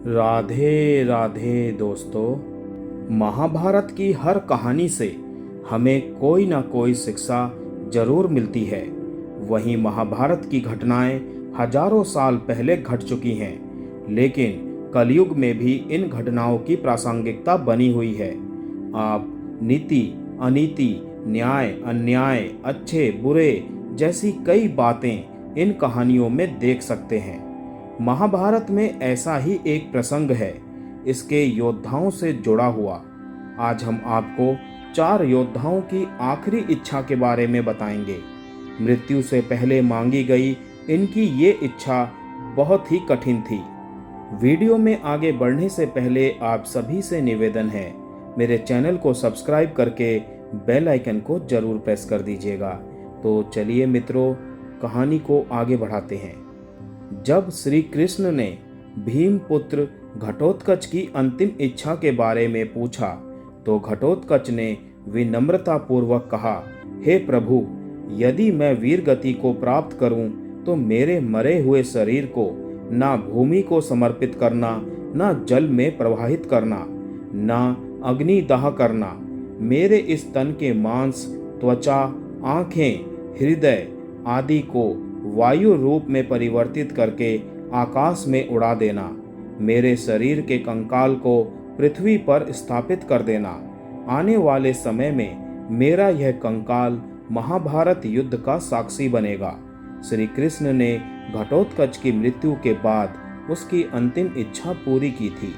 राधे राधे दोस्तों। महाभारत की हर कहानी से हमें कोई ना कोई शिक्षा जरूर मिलती है। वहीं महाभारत की घटनाएं हजारों साल पहले घट चुकी हैं, लेकिन कलयुग में भी इन घटनाओं की प्रासंगिकता बनी हुई है। आप नीति, अनीति, न्याय, अन्याय, अच्छे बुरे जैसी कई बातें इन कहानियों में देख सकते हैं। महाभारत में ऐसा ही एक प्रसंग है, इसके योद्धाओं से जुड़ा हुआ। आज हम आपको 4 योद्धाओं की आखिरी इच्छा के बारे में बताएंगे। मृत्यु से पहले मांगी गई इनकी ये इच्छा बहुत ही कठिन थी। वीडियो में आगे बढ़ने से पहले आप सभी से निवेदन है, मेरे चैनल को सब्सक्राइब करके बेल आइकन को जरूर प्रेस कर दीजिएगा। तो चलिए मित्रों, कहानी को आगे बढ़ाते हैं। जब श्री कृष्ण ने भीम पुत्र घटोत्कच की अंतिम इच्छा के बारे में पूछा, तो घटोत्कच ने विनम्रता पूर्वक कहा, हे प्रभु, यदि मैं वीर गति को प्राप्त करूं, तो मेरे मरे हुए शरीर को ना भूमि को समर्पित करना, ना जल में प्रवाहित करना, ना अग्नि दाह करना। मेरे इस तन के मांस, त्वचा, आंखें, हृदय आदि को वायु रूप में परिवर्तित करके आकाश में उड़ा देना। मेरे शरीर के कंकाल को पृथ्वी पर स्थापित कर देना। आने वाले समय में मेरा यह कंकाल महाभारत युद्ध का साक्षी बनेगा। श्री कृष्ण ने घटोत्कच की मृत्यु के बाद उसकी अंतिम इच्छा पूरी की थी।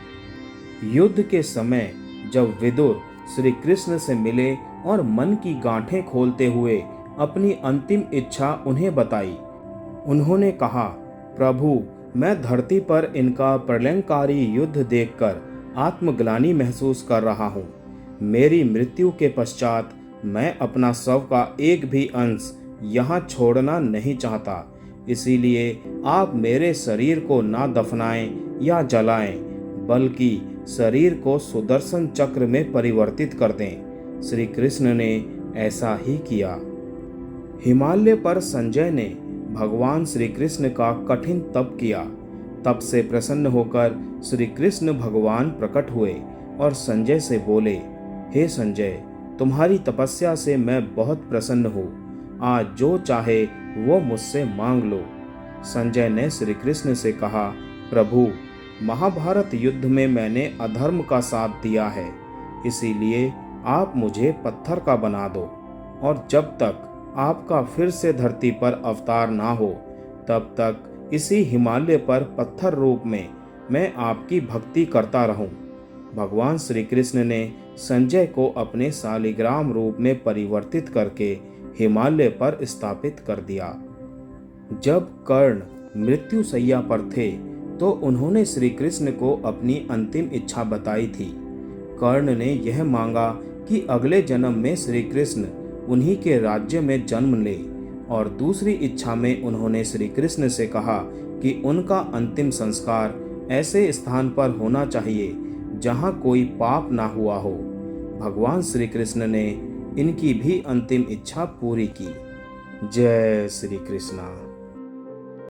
युद्ध के समय जब विदुर श्री कृष्ण से मिले और मन की गांठें खोलते हुए अपनी अंतिम इच्छा उन्हें बताई, उन्होंने कहा, प्रभु, मैं धरती पर इनका प्रलयंकारी युद्ध देखकर आत्मग्लानि महसूस कर रहा हूँ। मेरी मृत्यु के पश्चात मैं अपना शव का एक भी अंश यहाँ छोड़ना नहीं चाहता। इसीलिए आप मेरे शरीर को ना दफनाएं या जलाएं, बल्कि शरीर को सुदर्शन चक्र में परिवर्तित कर दें। श्री कृष्ण ने ऐसा ही किया। हिमालय पर संजय ने भगवान श्री कृष्ण का कठिन तप किया। तप से प्रसन्न होकर श्री कृष्ण भगवान प्रकट हुए और संजय से बोले, हे संजय, तुम्हारी तपस्या से मैं बहुत प्रसन्न हूँ। आज जो चाहे वो मुझसे मांग लो। संजय ने श्री कृष्ण से कहा, प्रभु, महाभारत युद्ध में मैंने अधर्म का साथ दिया है, इसीलिए आप मुझे पत्थर का बना दो, और जब तक आपका फिर से धरती पर अवतार ना हो, तब तक इसी हिमालय पर पत्थर रूप में मैं आपकी भक्ति करता रहूं। भगवान श्री कृष्ण ने संजय को अपने शालिग्राम रूप में परिवर्तित करके हिमालय पर स्थापित कर दिया। जब कर्ण मृत्यु शैया पर थे, तो उन्होंने श्री कृष्ण को अपनी अंतिम इच्छा बताई थी। कर्ण ने यह मांगा कि अगले जन्म में श्री कृष्ण उन्हीं के राज्य में जन्म ले, और दूसरी इच्छा में उन्होंने श्री कृष्ण से कहा कि उनका अंतिम संस्कार ऐसे स्थान पर होना चाहिए जहां कोई पाप ना हुआ हो। भगवान श्री कृष्ण ने इनकी भी अंतिम इच्छा पूरी की। जय श्री कृष्ण।